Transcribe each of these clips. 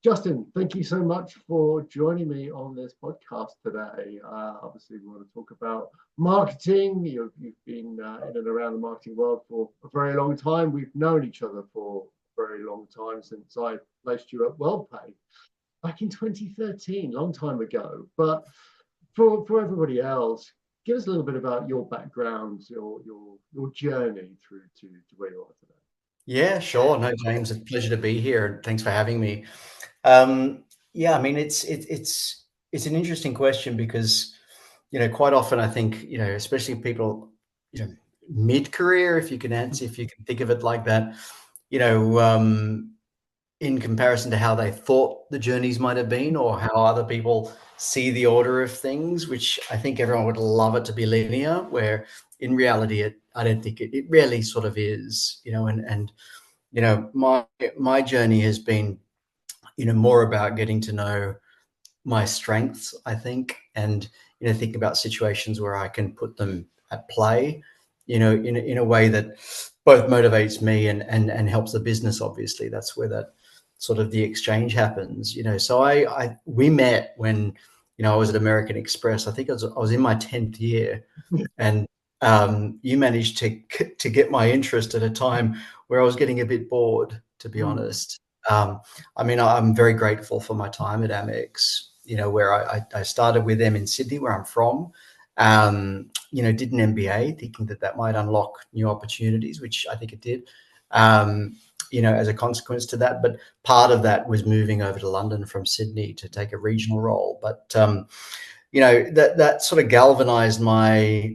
Justin, thank you so much for joining me on this podcast today. Obviously, we want to talk about marketing. You've been in and around the marketing world for a very long time. We've known each other for a very long time since I placed you at WorldPay back in 2013, long time ago. But for everybody else, give us a little bit about your background, your journey through to where you are today. Yeah, sure. No, James, it's a pleasure to be here, and thanks for having me. Yeah, I mean, it's an interesting question because, quite often I think, especially people, mid-career, if you can answer, if you can think of it like that, you know, um, in comparison to how they thought the journeys might have been or how other people see the order of things, which I think everyone would love it to be linear, where in reality, I don't think it really sort of is, and my journey has been, more about getting to know my strengths, I think, and, think about situations where I can put them at play, in a way that both motivates me and helps the business. Obviously, that's where that sort of the exchange happens, So we met when, I was at American Express. I think I was in my 10th year, and you managed to get my interest at a time where I was getting a bit bored, to be honest. I mean, I'm very grateful for my time at Amex, where I started with them in Sydney, where I'm from. Did an MBA thinking that might unlock new opportunities, which I think it did, as a consequence to that. But part of that was moving over to London from Sydney to take a regional role. But, that sort of galvanized my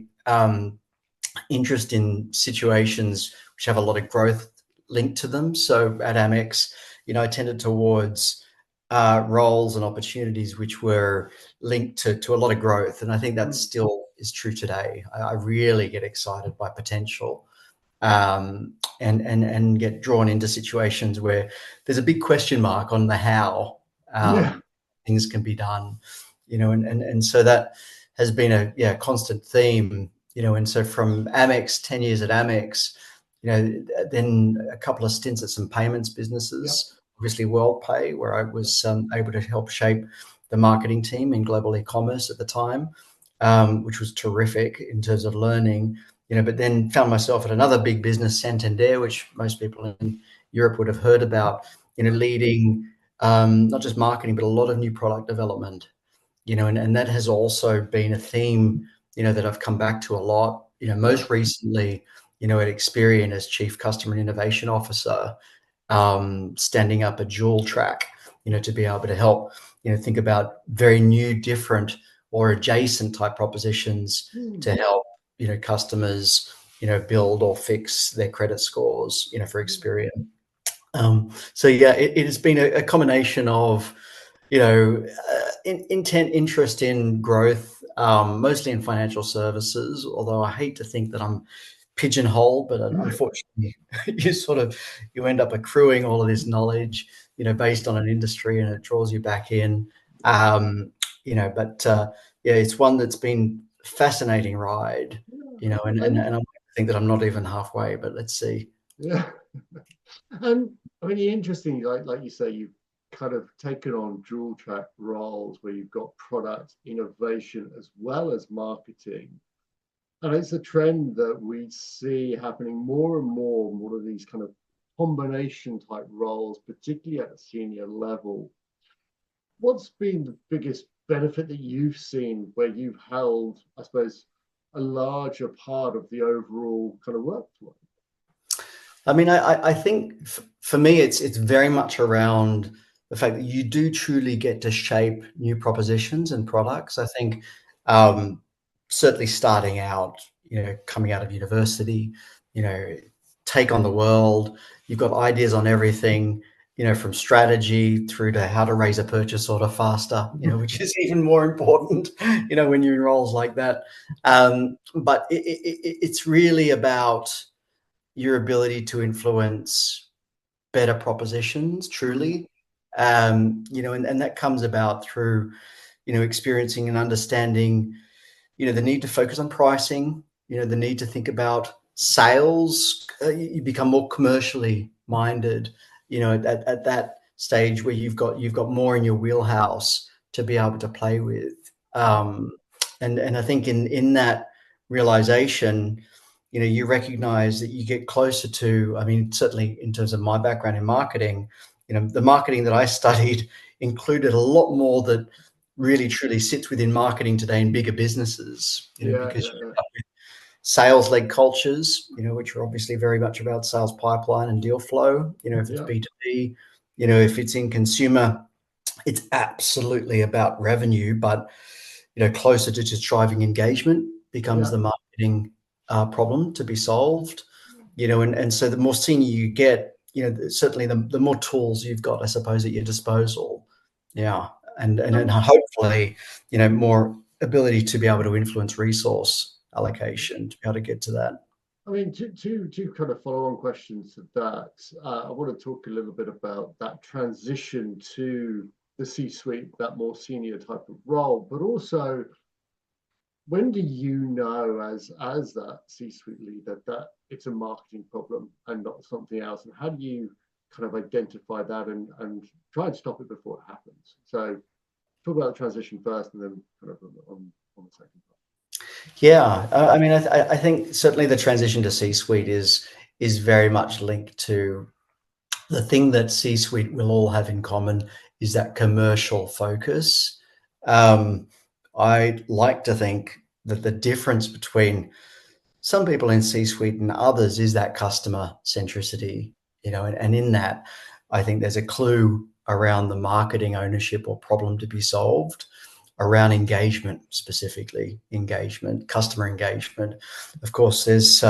interest in situations which have a lot of growth linked to them. So at Amex, I tended towards roles and opportunities which were linked to a lot of growth. And I think that still is true today. I really get excited by potential, and get drawn into situations where there's a big question mark on the how things can be done, and so that has been a constant theme, and so from Amex, 10 years at Amex, then a couple of stints at some payments businesses, obviously WorldPay, where I was able to help shape the marketing team in global e-commerce at the time, which was terrific in terms of learning, but then found myself at another big business, Santander, which most people in Europe would have heard about, leading not just marketing, but a lot of new product development, and that has also been a theme, that I've come back to a lot, most recently, at Experian as Chief Customer and Innovation Officer, standing up a dual track, to be able to help, think about very new, different or adjacent type propositions to help, customers, build or fix their credit scores, for Experian. So yeah, it has been a combination of, intent, interest in growth, mostly in financial services, although I hate to think that I'm pigeonholed, but unfortunately you end up accruing all of this knowledge, based on an industry, and it draws you back in, yeah, it's one that's been fascinating ride, and I think that I'm not even halfway, but let's see. Yeah. And I mean, interesting, like you say, you've kind of taken on dual track roles where you've got product innovation as well as marketing. And it's a trend that we see happening more and more of these kind of combination type roles, particularly at a senior level. What's been the biggest benefit that you've seen where you've held, I suppose, a larger part of the overall kind of workflow? I mean, I think for me, it's very much around the fact that you do truly get to shape new propositions and products. I think certainly starting out, coming out of university, take on the world. You've got ideas on everything, from strategy through to how to raise a purchase order faster, which is even more important, when you're in roles like that. But it's really about your ability to influence better propositions, truly. And that comes about through, experiencing and understanding, the need to focus on pricing, the need to think about sales. You become more commercially minded, at that stage where you've got more in your wheelhouse to be able to play with. And I think in that realization, you recognize that you get closer to, I mean, certainly in terms of my background in marketing, the marketing that I studied included a lot more that really truly sits within marketing today in bigger businesses, Yeah, because yeah, you yeah. end up with sales-led cultures, which are obviously very much about sales pipeline and deal flow. If it's Yeah. B2B, if it's in consumer, it's absolutely about revenue, but closer to just driving engagement becomes Yeah. the marketing problem to be solved. And so the more senior you get, certainly the more tools you've got, I suppose, at your disposal. Yeah. And Um, hopefully, more ability to be able to influence resource allocation to be able to get to that. I mean, two kind of follow-on questions to that. I want to talk a little bit about that transition to the C-suite, that more senior type of role, but also when do you know as that C-suite leader that it's a marketing problem and not something else? And how do you kind of identify that and try and stop it before it happens? So talk about the transition first and then kind of on the second part. Yeah, I mean, I think certainly the transition to C-suite is very much linked to the thing that C-suite will all have in common is that commercial focus. I like to think that the difference between some people in C-suite and others is that customer centricity, and in that, I think there's a clue around the marketing ownership or problem to be solved around engagement, specifically engagement, customer engagement. Of course, there's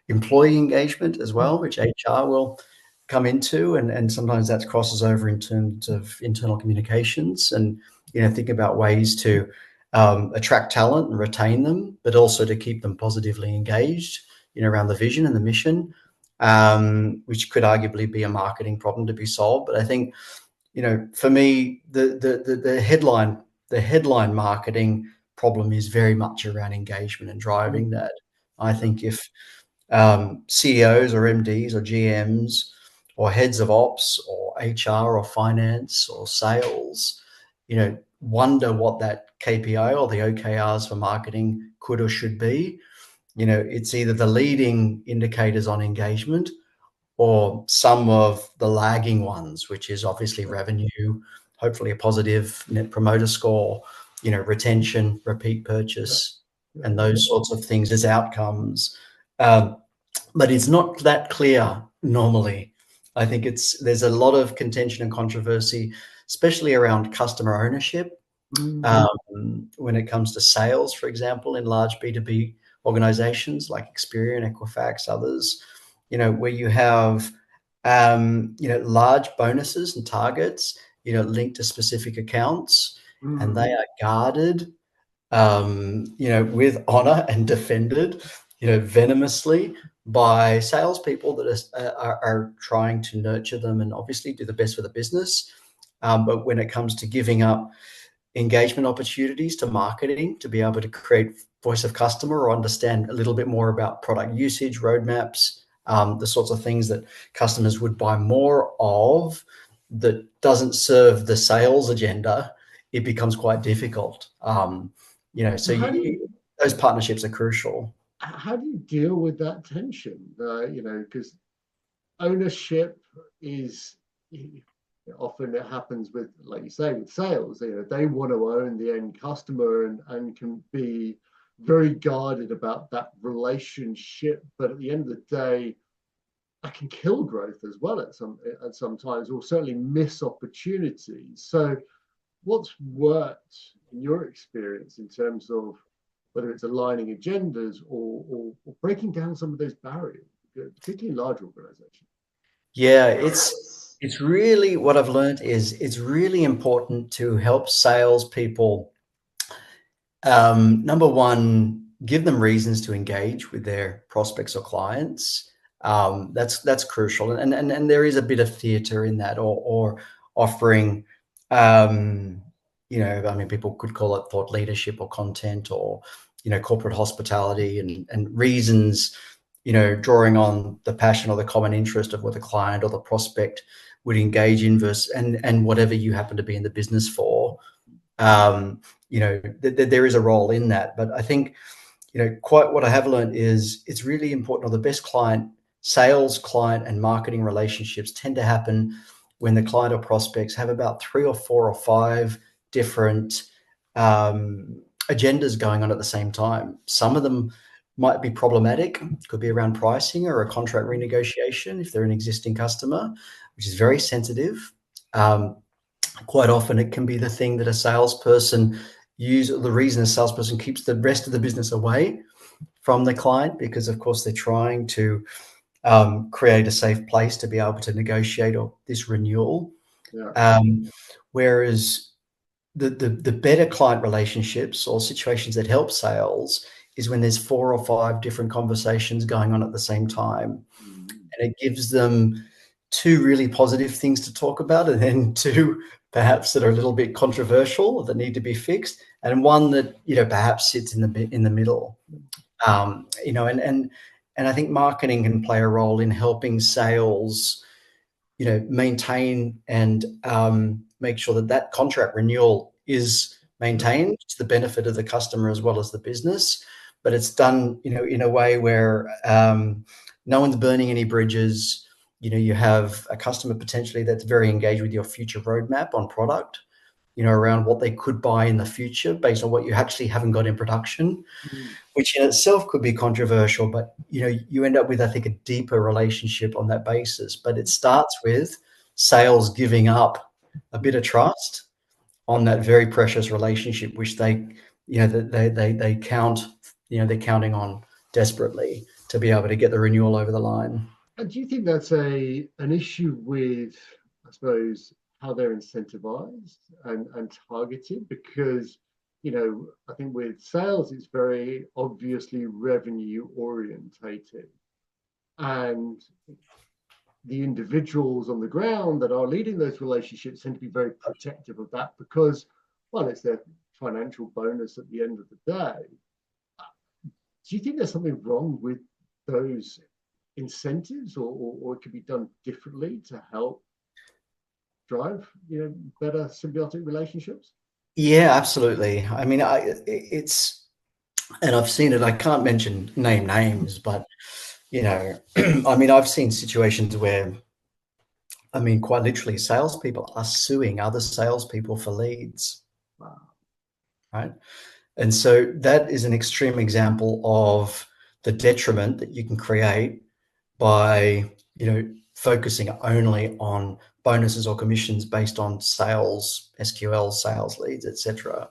employee engagement as well, which HR will come into, and sometimes that crosses over in terms of internal communications and, think about ways to attract talent and retain them, but also to keep them positively engaged, around the vision and the mission, which could arguably be a marketing problem to be solved. But I think, for me, the headline marketing problem is very much around engagement and driving that. I Yeah. think if CEOs or MDs or GMs or heads of ops or HR or finance or sales, wonder what that KPI or the OKRs for marketing could or should be. It's either the leading indicators on engagement or some of the lagging ones, which is obviously revenue, hopefully a positive net promoter score, retention, repeat Yeah. purchase, Yeah. and those sorts of things as outcomes. But it's not that clear normally. I think there's a lot of contention and controversy, especially around customer ownership. Mm. When it comes to sales, for example, in large B2B organizations like Experian, Equifax, others, where you have, large bonuses and targets, linked to specific accounts, and they Mm. are guarded, with honor and defended, venomously by salespeople that are trying to nurture them and obviously do the best for the business. But when it comes to giving up engagement opportunities to marketing to be able to create voice of customer or understand a little bit more about product usage, roadmaps, the sorts of things that customers would buy more of that doesn't serve the sales agenda, it becomes quite difficult. So So those partnerships are crucial. how do you deal with that tension? Because ownership is often it happens with, like you say, with sales. They want to own the end customer and can be very guarded about that relationship. But at the end of the day, that can kill growth as well at some times, or certainly miss opportunities. So, what's worked in your experience in terms of whether it's aligning agendas or breaking down some of those barriers, particularly in large organizations? Yeah, it's really what I've learned is it's really important to help salespeople. Number one, give them reasons to engage with their prospects or clients. That's crucial, and there is a bit of theatre in that, or offering, I mean, people could call it thought leadership or content, or corporate hospitality, and reasons, drawing on the passion or the common interest of what the client or the prospect would engage in versus and whatever you happen to be in the business for. There is a role in that, but I think quite what I have learned is it's really important, or the best sales, client, and marketing relationships tend to happen when the client or prospects have about 3 or 4 or 5 different agendas going on at the same time. Some of them might be problematic, could be around pricing or a contract renegotiation if they're an existing customer, which is very sensitive. Quite often it can be the thing that the reason a salesperson keeps the rest of the business away from the client, because of course they're trying to create a safe place to be able to negotiate this renewal. Yeah. Whereas the better client relationships or situations that help sales is when there's 4 or 5 different conversations going on at the same time. And it gives them 2 really positive things to talk about, and then 2 perhaps that are a little bit controversial or that need to be fixed, and 1 that perhaps sits in the middle. And I think marketing can play a role in helping sales maintain and make sure that contract renewal is maintained to the benefit of the customer as well as the business, but it's done in a way where no one's burning any bridges. You have a customer potentially that's very engaged with your future roadmap on product, around what they could buy in the future based on what you actually haven't got in production, which in itself could be controversial, but you end up with, I think, a deeper relationship on that basis. But it starts with sales giving up a bit of trust on that very precious relationship, which they count, they're counting on desperately to be able to get the renewal over the line. And do you think that's an issue with, I suppose, how they're incentivized and targeted? Because, I think with sales, it's very obviously revenue orientated. And the individuals on the ground that are leading those relationships tend to be very protective of that because, well, it's their financial bonus at the end of the day. Do you think there's something wrong with those incentives, or it could be done differently to help drive better symbiotic relationships? Yeah, absolutely. I mean, and I've seen it. I can't name names, but I mean, I've seen situations where, I mean, quite literally, salespeople are suing other salespeople for leads. Wow. Right. And so that is an extreme example of the detriment that you can create by, focusing only on bonuses or commissions based on sales, SQL, sales leads, etc.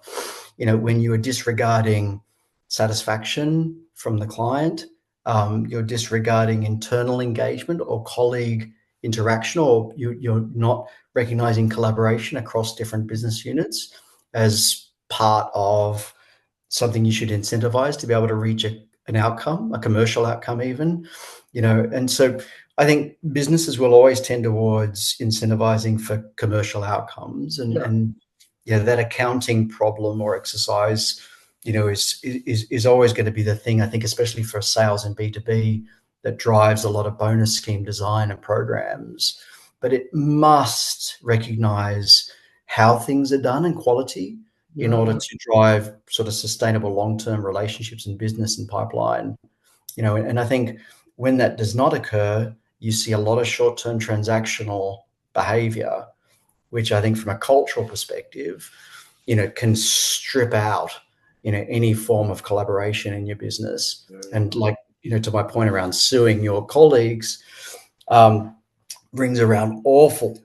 When you are disregarding satisfaction from the client, you're disregarding internal engagement or colleague interaction, or you're not recognizing collaboration across different business units as part of something you should incentivize to be able to reach an outcome, a commercial outcome even, and so I think businesses will always tend towards incentivizing for commercial outcomes, and that accounting problem or exercise, is always going to be the thing, I think, especially for sales and B2B, that drives a lot of bonus scheme design and programs. But it must recognize how things are done and quality in order to drive sort of sustainable long-term relationships in business and pipeline. And I think when that does not occur, you see a lot of short-term transactional behavior, which I think from a cultural perspective, can strip out, any form of collaboration in your business. And like, to my point around suing your colleagues, brings around awful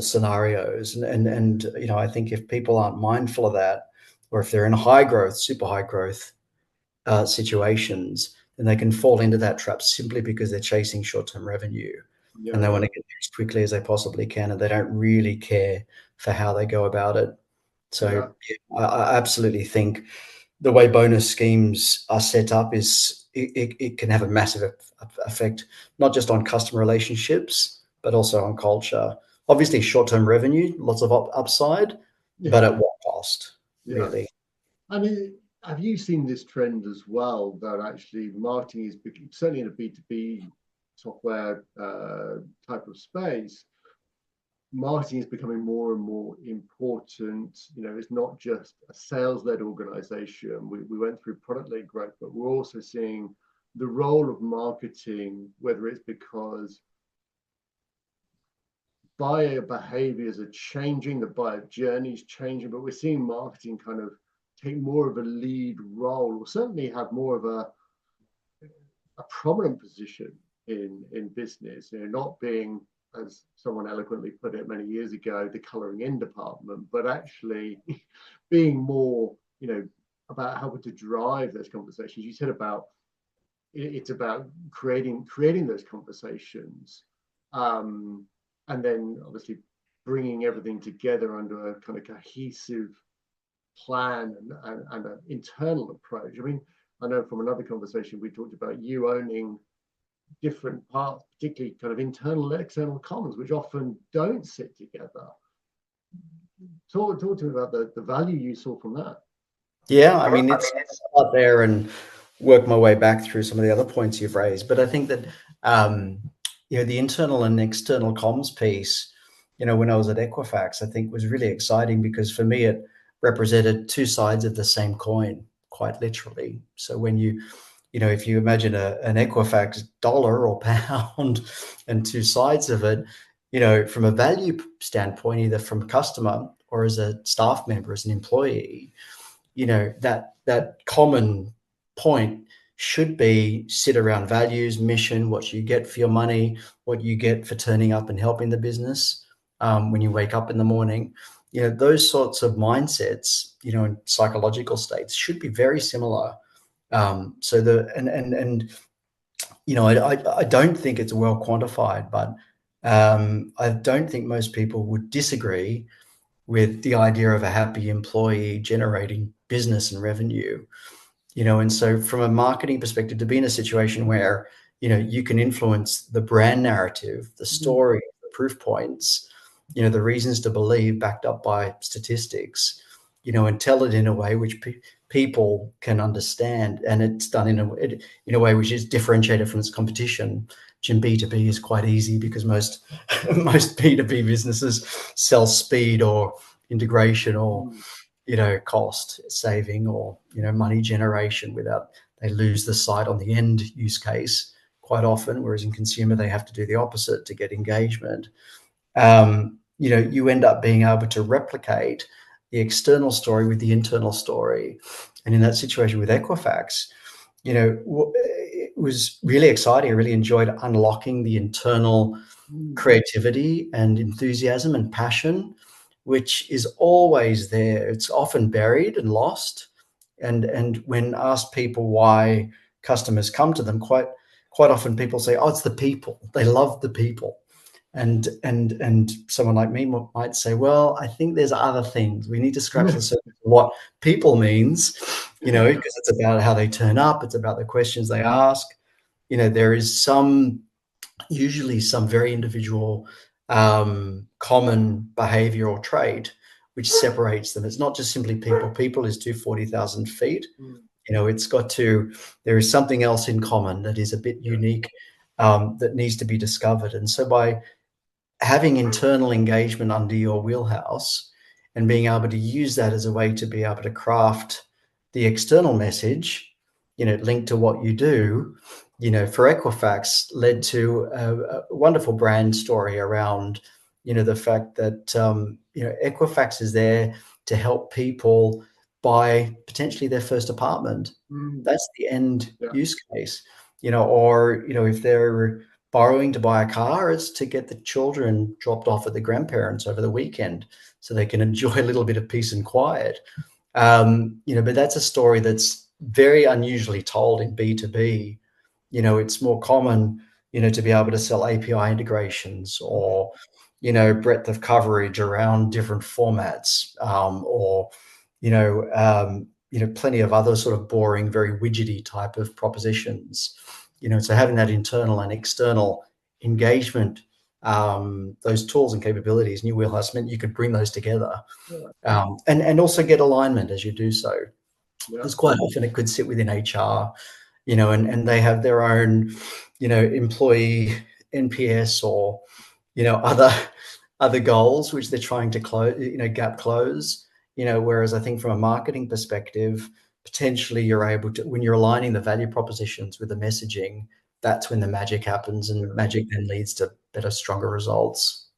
scenarios. And I think if people aren't mindful of that, or if they're in super high growth situations, then they can fall into that trap simply because they're chasing short-term revenue, and they want to get there as quickly as they possibly can, and they don't really care for how they go about it. So I absolutely think the way bonus schemes are set up it can have a massive effect, not just on customer relationships, but also on culture. Obviously, short-term revenue, lots of upside, but at what cost, really? I mean, have you seen this trend as well, that actually marketing is certainly in a B2B software type of space, marketing is becoming more and more important. It's not just a sales-led organization. We went through product-led growth, but we're also seeing the role of marketing, whether it's because buyer behaviors are changing, the buyer journey is changing, but we're seeing marketing kind of take more of a lead role, or certainly have more of a prominent position in business, not being, as someone eloquently put it many years ago, the coloring in department, but actually being more, about how to drive those conversations. You said about it's about creating those conversations, and then obviously bringing everything together under a kind of cohesive plan and an internal approach. I mean, I know from another conversation we talked about you owning different parts, particularly kind of internal and external comms, which often don't sit together. Talk to me about the value you saw from that. Yeah, I mean, it's out there and work my way back through some of the other points you've raised. But I think that, the internal and external comms piece, when I was at Equifax, I think was really exciting because for me, it represented two sides of the same coin, quite literally. So when if you imagine an Equifax dollar or pound and two sides of it, from a value standpoint, either from a customer or as a staff member, as an employee, that common point should be sit around values, mission, what you get for your money, what you get for turning up and helping the business when you wake up in the morning. Those sorts of mindsets, and psychological states should be very similar. So I don't think it's well quantified, but I don't think most people would disagree with the idea of a happy employee generating business and revenue. And so from a marketing perspective, to be in a situation where, you can influence the brand narrative, the story, the proof points, the reasons to believe backed up by statistics, and tell it in a way which people can understand. And it's done in a way which is differentiated from its competition, which in B2B is quite easy because most B2B businesses sell speed or integration or cost saving or money generation without they lose the sight on the end use case quite often, whereas in consumer they have to do the opposite to get engagement. You end up being able to replicate the external story with the internal story. And in that situation with Equifax, it was really exciting. I really enjoyed unlocking the internal creativity and enthusiasm and passion, which is always there. It's often buried and lost. And when asked people why customers come to them, quite often people say, "Oh, it's the people. They love the people." And someone like me might say, "Well, I think there's other things. We need to scratch the surface of what people means, because it's about how they turn up. It's about the questions they ask. There is usually some very individual common behavioral trait which separates them. It's not just simply people. People is 240,000 feet. There is something else in common that is a bit unique that needs to be discovered. And so by having internal engagement under your wheelhouse and being able to use that as a way to be able to craft the external message, linked to what you do, for Equifax led to a wonderful brand story around, the fact that, Equifax is there to help people buy potentially their first apartment. That's the end use case, or, if they're borrowing to buy a car, it's to get the children dropped off at the grandparents over the weekend so they can enjoy a little bit of peace and quiet. But that's a story that's very unusually told in B2B. It's more common, to be able to sell API integrations or, breadth of coverage around different formats, or, plenty of other sort of boring, very widgety type of propositions. So having that internal and external engagement, those tools and capabilities, new wheelhouse meant you could bring those together, and also get alignment as you do so. Because quite often it could sit within HR, and they have their own, employee NPS or, other other goals which they're trying to close, gap close. Whereas I think from a marketing perspective, potentially you're able to, when you're aligning the value propositions with the messaging, that's when the magic happens, and magic then leads to better, stronger results.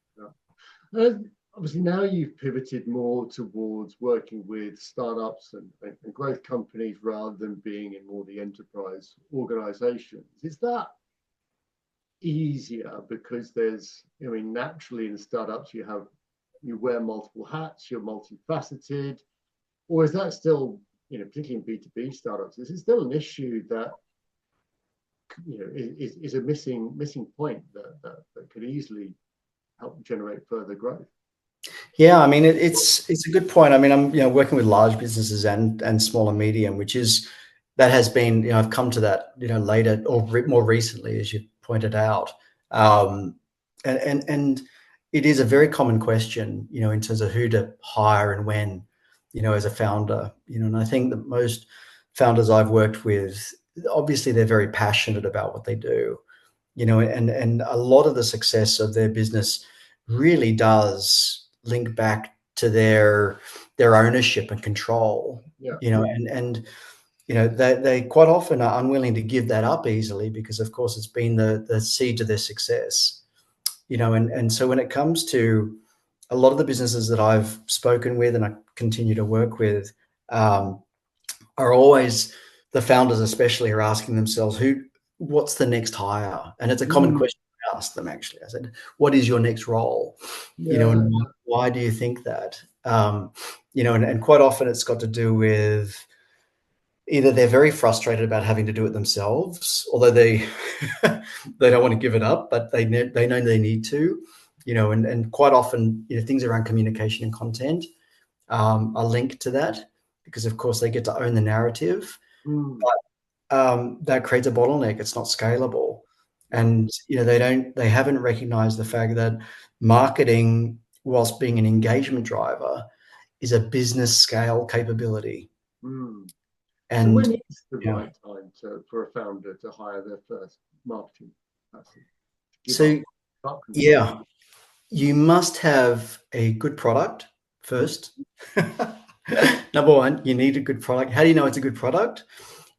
Obviously, now you've pivoted more towards working with startups and growth companies rather than being in more the enterprise organizations. Is that easier because naturally in startups you wear multiple hats, you're multifaceted, or is that still, particularly in B2B startups, is it still an issue that is a missing point that could easily help generate further growth? Yeah, I mean, it's a good point. I mean, I'm working with large businesses and small and medium, that has been, I've come to that later or more recently, as you pointed out, and it is a very common question, in terms of who to hire and when, as a founder, and I think that most founders I've worked with, obviously they're very passionate about what they do, and a lot of the success of their business really does link back to their ownership and control. And they quite often are unwilling to give that up easily, because of course it's been the seed to their success. And so when it comes to a lot of the businesses that I've spoken with and I continue to work with, are always, the founders especially are asking themselves, what's the next hire? And it's a common question I ask them, actually. I said, what is your next role? And why do you think that? And quite often it's got to do with either they're very frustrated about having to do it themselves, although they they don't want to give it up, but they know they need to, and quite often, things around communication and content are linked to that, because of course they get to own the narrative. But that creates a bottleneck. It's not scalable. And they haven't recognized the fact that marketing, whilst being an engagement driver, is a business scale capability. And so when is the right time for a founder to hire their first marketing person? So you must have a good product first. Number one, you need a good product. How do you know it's a good product?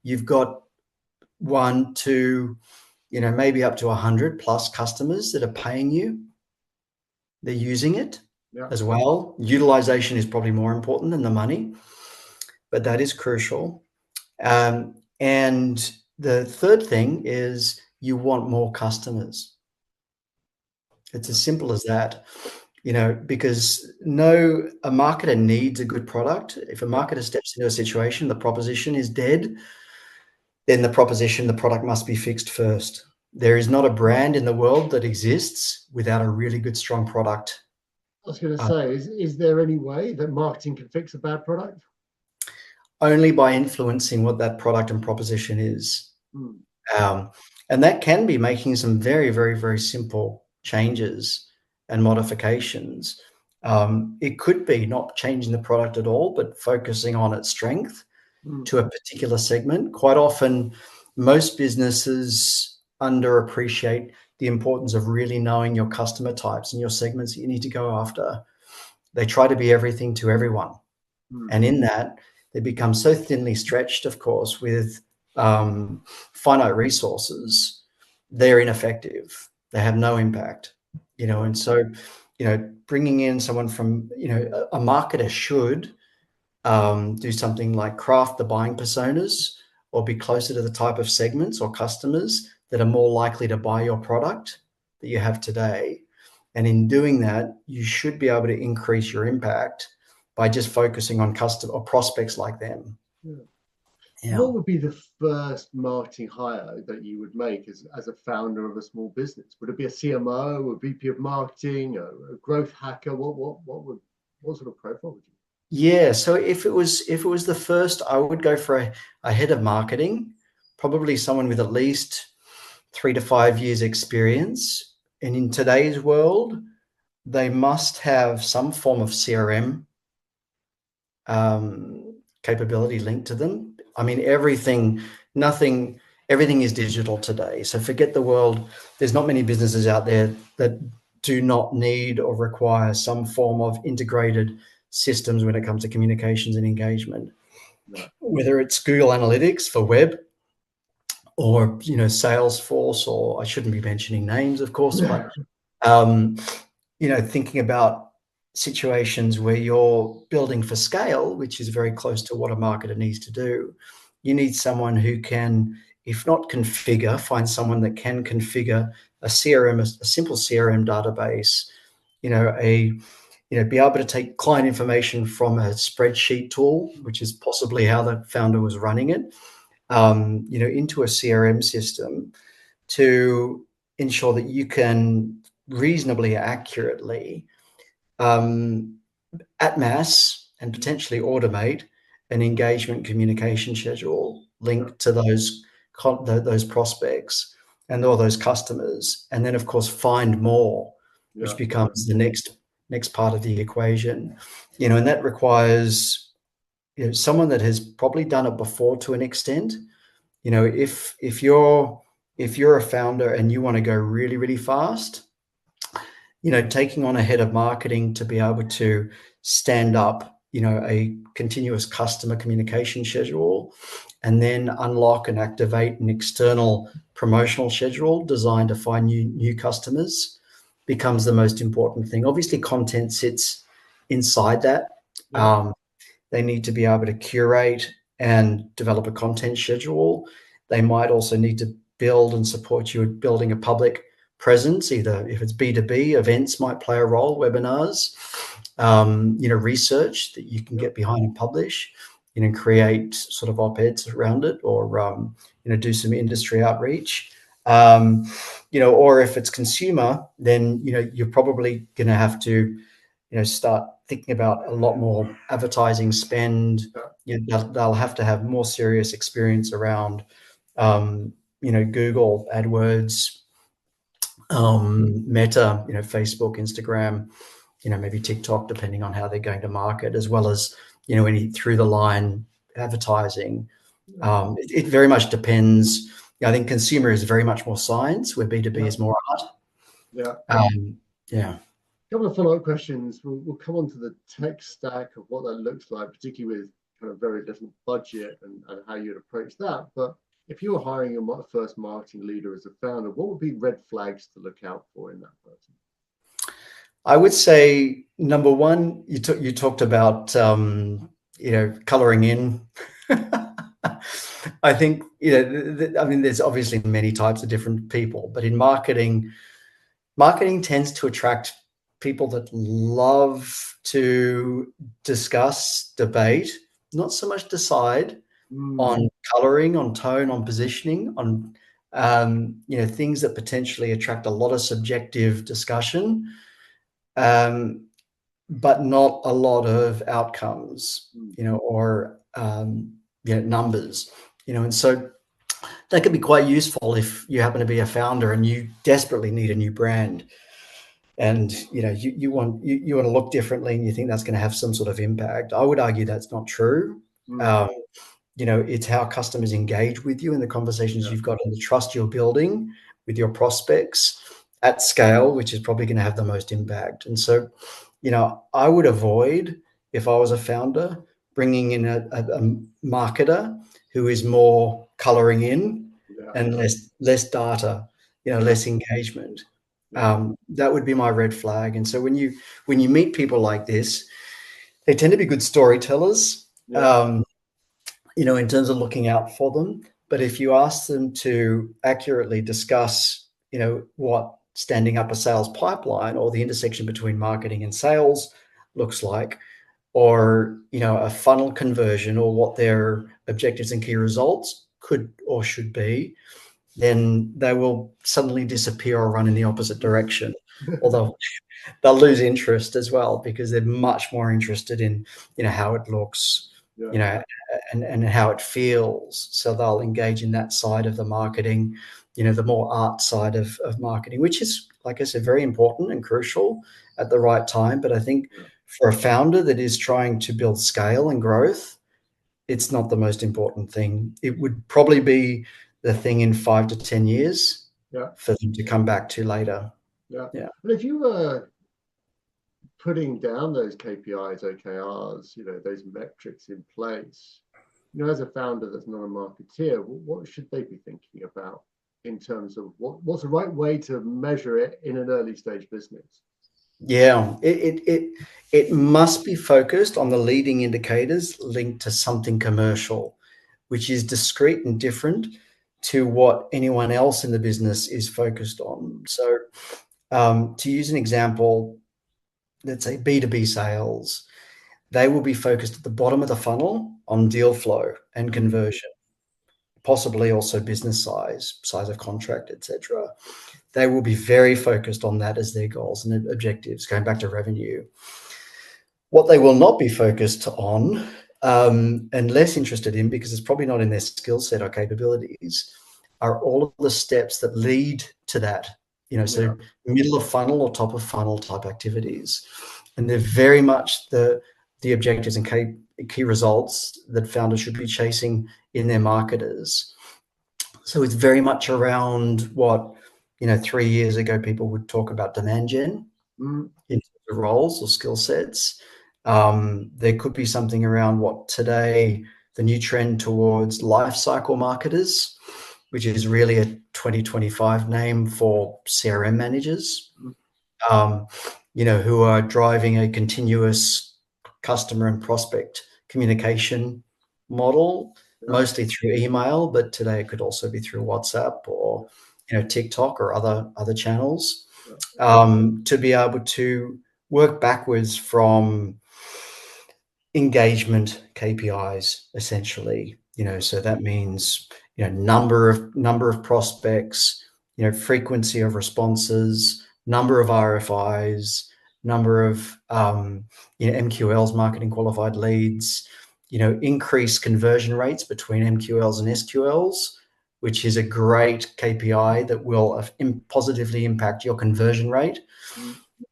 You've got 1, 2, maybe up to 100 plus customers that are paying you. They're using it as well. Utilization is probably more important than the money, but that is crucial. And the third thing is you want more customers. It's as simple as that, because a marketer needs a good product. If a marketer steps into a situation, the proposition is dead, then the product must be fixed first. There is not a brand in the world that exists without a really good, strong product. I was going to say, is there any way that marketing can fix a bad product? Only by influencing what that product and proposition is. And that can be making some very, very, very simple changes and modifications. It could be not changing the product at all, but focusing on its strength to a particular segment. Quite often, most businesses underappreciate the importance of really knowing your customer types and your segments that you need to go after. They try to be everything to everyone. And in that, they become so thinly stretched, of course, with finite resources, they're ineffective. They have no impact, and so, bringing in someone from, a marketer should do something like craft the buying personas or be closer to the type of segments or customers that are more likely to buy your product that you have today. And in doing that, you should be able to increase your impact by just focusing on customer or prospects like them. What would be the first marketing hire that you would make as a founder of a small business? Would it be a CMO, a VP of marketing, a growth hacker? What sort of profile would you? Yeah, so if it was the first, I would go for a head of marketing, probably someone with at least 3 to 5 years experience. And in today's world, they must have some form of CRM capability linked to them. I mean, everything is digital today. So forget the world. There's not many businesses out there that do not need or require some form of integrated systems when it comes to communications and engagement, Yeah. whether it's Google Analytics for web, or Salesforce, or I shouldn't be mentioning names, of course, but um, thinking about situations where you're building for scale, which is very close to what a marketer needs to do. You need someone who can, if not configure, find someone that can configure a CRM, a simple CRM database, be able to take client information from a spreadsheet tool, which is possibly how the founder was running it, into a CRM system to ensure that you can reasonably accurately, at mass and potentially automate an engagement communication schedule linked to those prospects and all those customers, and then of course find more, which becomes the next part of the equation, and that requires someone that has probably done it before to an extent. If you're a founder and you want to go really, really fast, taking on a head of marketing to be able to stand up, a continuous customer communication schedule, and then unlock and activate an external promotional schedule designed to find new customers becomes the most important thing. Obviously, content sits inside that. They need to be able to curate and develop a content schedule. They might also need to build and support you at building a public presence, either if it's B2B, events might play a role, webinars, research that you can get behind and publish, create sort of op-eds around it, or, do some industry outreach. Or if it's consumer, then, you're probably going to have to, start thinking about a lot more advertising spend. They'll have to have more serious experience around, Google AdWords, Meta, Facebook, Instagram, maybe TikTok, depending on how they're going to market, as well as, any through the line advertising. It very much depends. I think consumer is very much more science, where B2B is more art. A couple of follow-up questions. We'll come on to the tech stack of what that looks like, particularly with kind of very little budget and how you'd approach that. But if you were hiring your first marketing leader as a founder, what would be red flags to look out for in that person? I would say number one, you talked about coloring in. I think there's obviously many types of different people, but in marketing tends to attract people that love to discuss, debate, not so much decide on coloring, on tone, on positioning, on things that potentially attract a lot of subjective discussion, but not a lot of outcomes, or numbers, and so that could be quite useful if you happen to be a founder and you desperately need a new brand, and you want to look differently, and you think that's going to have some sort of impact. I would argue that's not true. It's how customers engage with you and the conversations you've got and the trust you're building with your prospects at scale, which is probably going to have the most impact. And so, I would avoid, if I was a founder, bringing in a marketer who is more coloring in and less data, less engagement. That would be my red flag. And so when you meet people like this, they tend to be good storytellers, in terms of looking out for them. But if you ask them to accurately discuss, what standing up a sales pipeline or the intersection between marketing and sales looks like, or, a funnel conversion, or what their objectives and key results could or should be, then they will suddenly disappear or run in the opposite direction. Although they'll lose interest as well, because they're much more interested in, how it looks, and how it feels. So they'll engage in that side of the marketing, the more art side of marketing, which is, like I said, very important and crucial at the right time. But I think for a founder that is trying to build scale and growth, it's not the most important thing. It would probably be the thing in 5 to 10 years for them to come back to later. Yeah. Yeah. But if you were putting down those KPIs, OKRs, those metrics in place, as a founder that's not a marketeer, what should they be thinking about in terms of what's the right way to measure it in an early stage business? Yeah, it must be focused on the leading indicators linked to something commercial, which is discrete and different to what anyone else in the business is focused on. So, to use an example, let's say B2B sales, they will be focused at the bottom of the funnel on deal flow and conversion, possibly also business size of contract, etc. They will be very focused on that as their goals and objectives, going back to revenue. What they will not be focused on, and less interested in, because it's probably not in their skill set or capabilities, are all of the steps that lead to that. So middle of funnel or top of funnel type activities, and they're very much the objectives and key results that founders should be chasing in their marketers. So it's very much around what 3 years ago people would talk about demand gen in terms of roles or skill sets. There could be something around what today the new trend towards life cycle marketers, which is really a 2025 name for CRM managers, who are driving a continuous customer and prospect communication model, mostly through email, but today it could also be through WhatsApp or TikTok or other channels, to be able to work backwards from engagement KPIs, essentially. So that means number of prospects, frequency of responses, number of RFIs, number of MQLs, marketing qualified leads, increase conversion rates between MQLs and SQLs, which is a great KPI that will positively impact your conversion rate.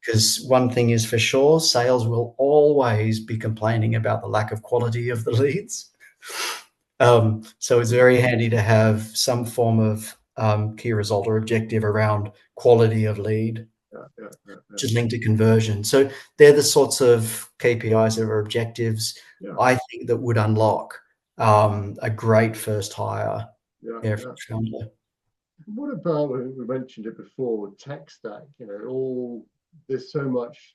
Because one thing is for sure, sales will always be complaining about the lack of quality of the leads. So it's very handy to have some form of key result or objective around quality of lead, which is linked to conversion. So they're the sorts of KPIs that are objectives, I think, that would unlock a great first hire for a founder. What about, we mentioned it before, tech stack? There's so much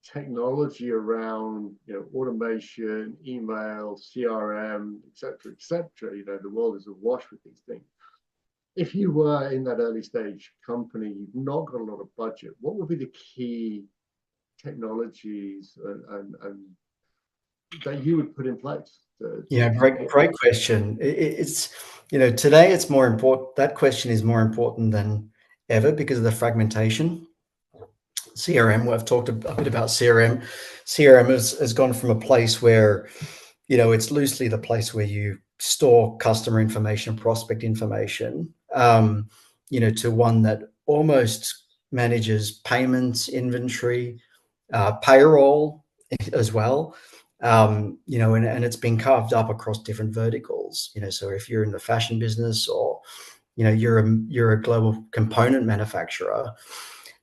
technology around, automation, email, CRM, et cetera. The world is awash with these things. If you were in that early stage company, you've not got a lot of budget, what would be the key technologies and that you would put in place? Great question. It's today it's more important. That question is more important than ever because of the fragmentation. CRM, we've talked a bit about CRM. CRM has gone from a place where, it's loosely the place where you store customer information, prospect information, to one that almost manages payments, inventory, payroll as well. And it's been carved up across different verticals. So if you're in the fashion business or, you're a global component manufacturer,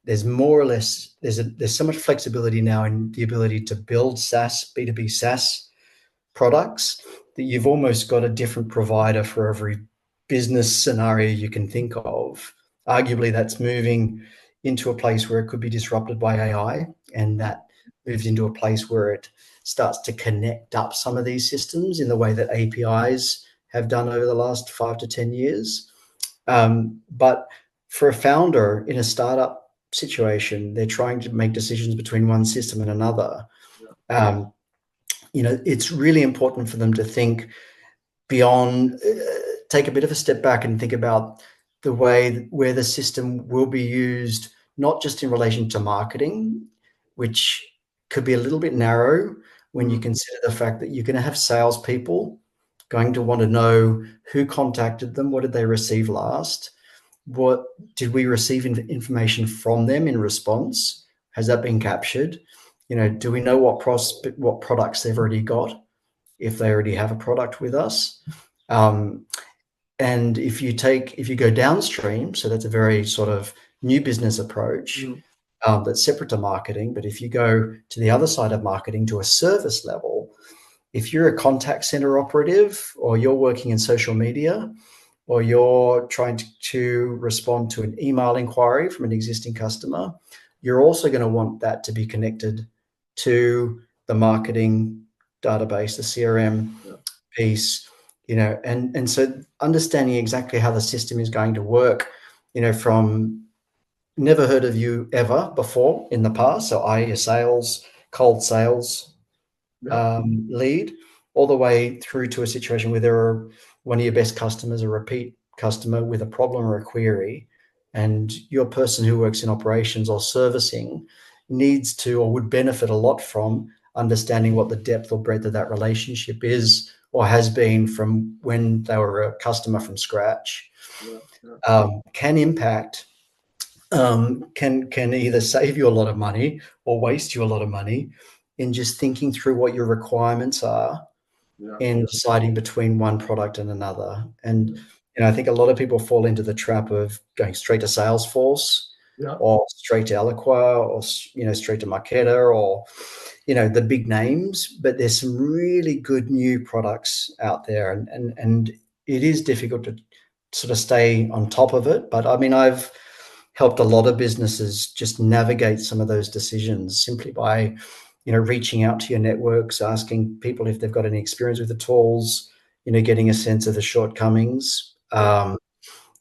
there's more or less, there's so much flexibility now in the ability to build SaaS, B2B SaaS products that you've almost got a different provider for every business scenario you can think of. Arguably, that's moving into a place where it could be disrupted by AI, and that moves into a place where it starts to connect up some of these systems in the way that APIs have done over the last 5 to 10 years. But for a founder in a startup situation, they're trying to make decisions between one system and another. It's really important for them to think beyond, take a bit of a step back and think about the way where the system will be used, not just in relation to marketing, which could be a little bit narrow when you consider the fact that you're going to have salespeople going to want to know who contacted them, what did they receive last, what did we receive information from them in response? Has that been captured? Do we know what products they've already got, if they already have a product with us? And if you go downstream, so that's a very sort of new business approach Mm. that's separate to marketing. But if you go to the other side of marketing, to a service level, if you're a contact center operative, or you're working in social media, or you're trying to respond to an email inquiry from an existing customer, you're also going to want that to be connected to the marketing database, the CRM Yeah. piece, and so understanding exactly how the system is going to work, from never heard of you ever before in the past, so i.e. a cold sales Yeah. lead, all the way through to a situation where there are one of your best customers, a repeat customer with a problem or a query, and your person who works in operations or servicing needs to, or would benefit a lot from, understanding what the depth or breadth of that relationship is, or has been from when they were a customer from scratch, Yeah. Yeah. can impact, can either save you a lot of money or waste you a lot of money in just thinking through what your requirements are Yeah. in Yeah. deciding between one product and another. And Yeah. I think a lot of people fall into the trap of going straight to Salesforce, Yeah. or straight to Eloqua, or straight to Marketer, or the big names. But there's some really good new products out there, and it is difficult to sort of stay on top of it. But I mean, I've helped a lot of businesses just navigate some of those decisions simply by reaching out to your networks, asking people if they've got any experience with the tools, getting a sense of the shortcomings, Yeah.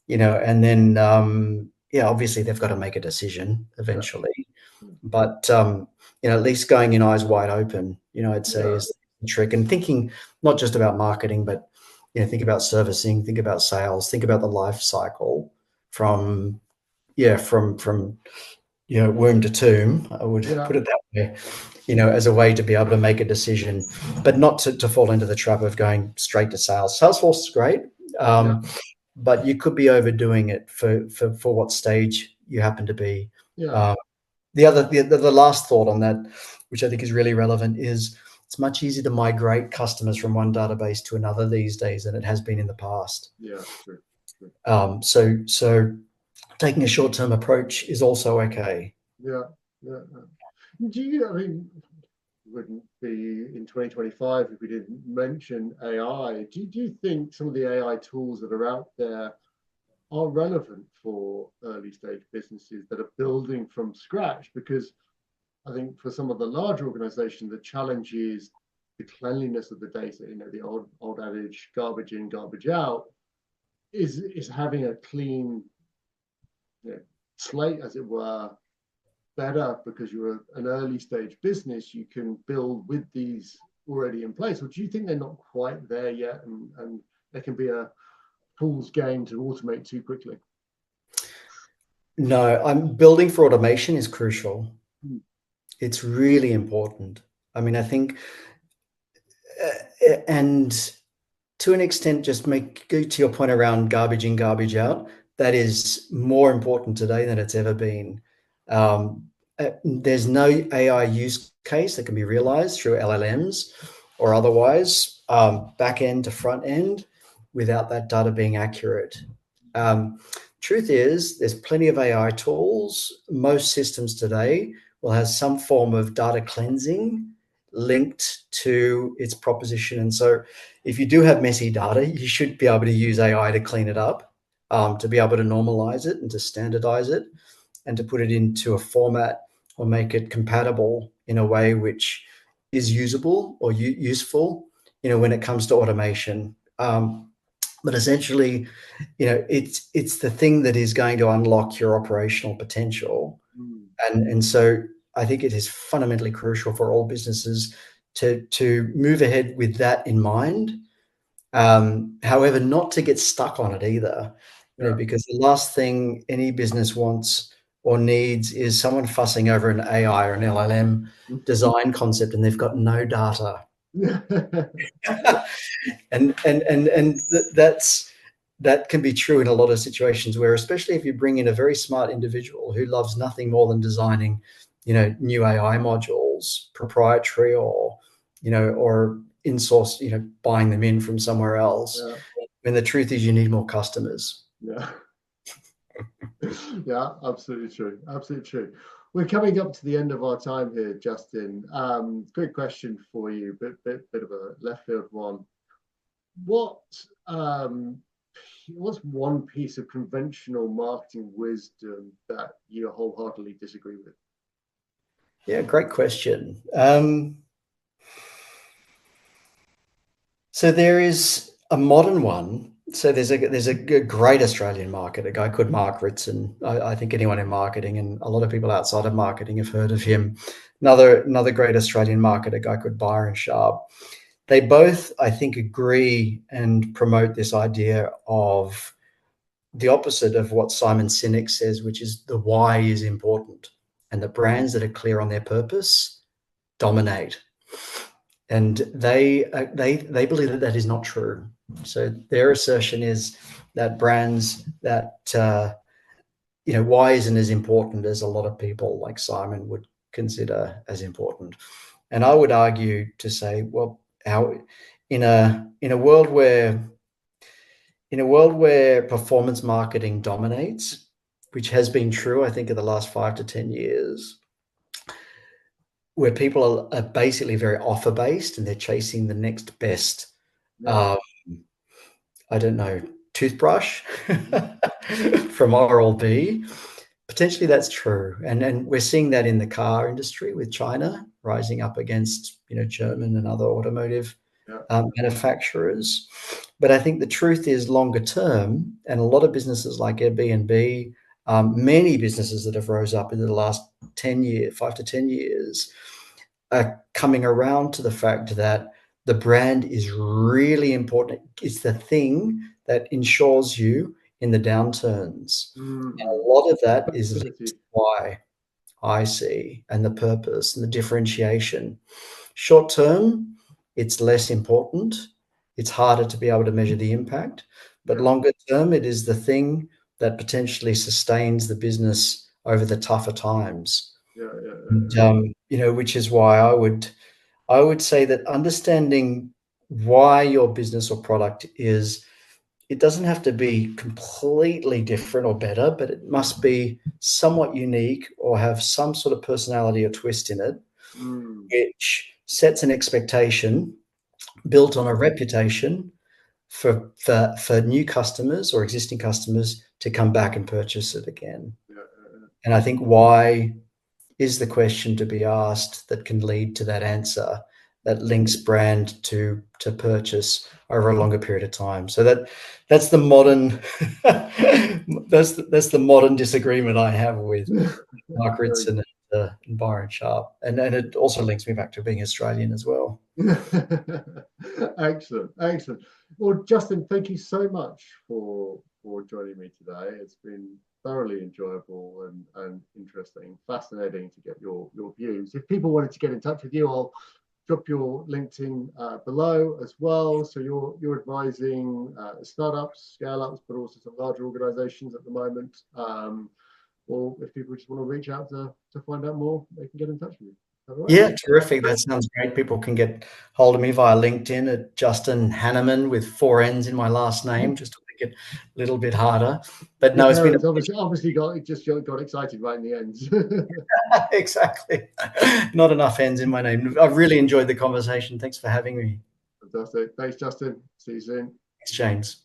and then obviously they've got to make a decision Yeah. eventually. But at least going in eyes wide open, I'd say, Yeah. is the trick. And thinking not just about marketing, but think about servicing, think about sales, think about the life cycle from womb to tomb, I would Yeah. put it that way, as a way to be able to make a decision, but not to fall into the trap of going straight to sales. Salesforce is great, Yeah. but you could be overdoing it for what stage you happen to be. Yeah. Um, the last thought on that, which I think is really relevant, is it's much easier to migrate customers from one database to another these days than it has been in the past. Yeah. True. True. So taking a short-term approach is also okay. Yeah. Yeah. Do you, I mean, wouldn't be in 2025 if we didn't mention AI. Do you think some of the AI tools that are out there are relevant for early stage businesses that are building from scratch? Because I think for some of the larger organizations, the challenge is the cleanliness of the data. The old adage, garbage in, garbage out, is having a clean, slate, as it were, better, because you're an early stage business. You can build with these already in place. Or do you think they're not quite there yet, and there can be a fool's game to automate too quickly? No, I'm building for automation is crucial. Hmm. It's really important. I mean, I think, and to an extent, just go to your point around garbage in, garbage out. That is more important today than it's ever been. There's no AI use case that can be realized through LLMs or otherwise, back end to front end, without that data being accurate. Truth is, there's plenty of AI tools. Most systems today will have some form of data cleansing linked to its proposition. And so if you do have messy data, you should be able to use AI to clean it up, to be able to normalize it and to standardize it, and to put it into a format or make it compatible in a way which is usable or useful, when it comes to automation. But essentially, it's the thing that is going to unlock your operational potential. Hmm. And so I think it is fundamentally crucial for all businesses to move ahead with that in mind. However, not to get stuck on it either, Yeah. because the last thing any business wants or needs is someone fussing over an AI or an LLM design concept and they've got no data. And that can be true in a lot of situations, where, especially if you bring in a very smart individual who loves nothing more than designing, new AI modules, proprietary or in source, buying them in from somewhere else. Yeah. When the truth is, you need more customers. Yeah. Yeah, absolutely true. Absolutely true. We're coming up to the end of our time here, Justin. Quick question for you, bit of a left field one. What um, what's one piece of conventional marketing wisdom that you wholeheartedly disagree with? Yeah, great question. So there is a modern one. So there's a great Australian market, a guy called Mark Ritson. I think anyone in marketing and a lot of people outside of marketing have heard of him. Another great Australian market, a guy called Byron Sharp. They both, I think, agree and promote this idea of the opposite of what Simon Sinek says, which is the why is important, and the brands that are clear on their purpose dominate. And they believe that that is not true. So their assertion is that brands that why isn't as important as a lot of people like Simon would consider as important. And I would argue to say, well, our in a world where performance marketing dominates, which has been true, I think, in the last 5 to 10 years, where people are basically very offer based and they're chasing the next best, Yeah. um, I don't know, toothbrush from Oral B. Potentially that's true. And we're seeing that in the car industry with China rising up against, German and other automotive Yeah. manufacturers. But I think the truth is longer term, and a lot of businesses like Airbnb, many businesses that have rose up in the last 10 years, 5 to 10 years, are coming around to the fact that the brand is really important. It's the thing that ensures you in the downturns. And Mm-hmm. a lot of that is linked Credibility. to why I see and the purpose and the differentiation. Short term, it's less important. It's harder to be able to measure the impact. But Yeah. longer term, it is the thing that potentially sustains the business over the tougher times. Yeah. Yeah. And, which is why I would say that understanding why your business or product is, it doesn't have to be completely different or better, but it must be somewhat unique or have some sort of personality or twist in it, Mm. which sets an expectation built on a reputation for new customers or existing customers to come back and purchase it again. Yeah. And I think why is the question to be asked that can lead to that answer that links brand to purchase over a longer period of time. So that's the modern that's the modern disagreement I have with Mark Very Ritson and Byron Sharp, and it also links me back to being Australian as well. Excellent, excellent. Well, Justin, thank you so much for joining me today. It's been thoroughly enjoyable and interesting, fascinating to get your views. If people wanted to get in touch with you, I'll drop your LinkedIn below as well. So you're advising startups, scale ups, but also some larger organizations at the moment. Or if people just want to reach out to find out more, they can get in touch with you. All right. Yeah, terrific. That sounds great. People can get hold of me via LinkedIn at Justin Hannemann with 4 N's in my last name, just to make it a little bit harder. But Your no, it's been parents obviously got excited right in the end. exactly not enough N's in my name. I've really enjoyed the conversation. Thanks for having me. Fantastic. Thanks, Justin. See you soon. Thanks, James.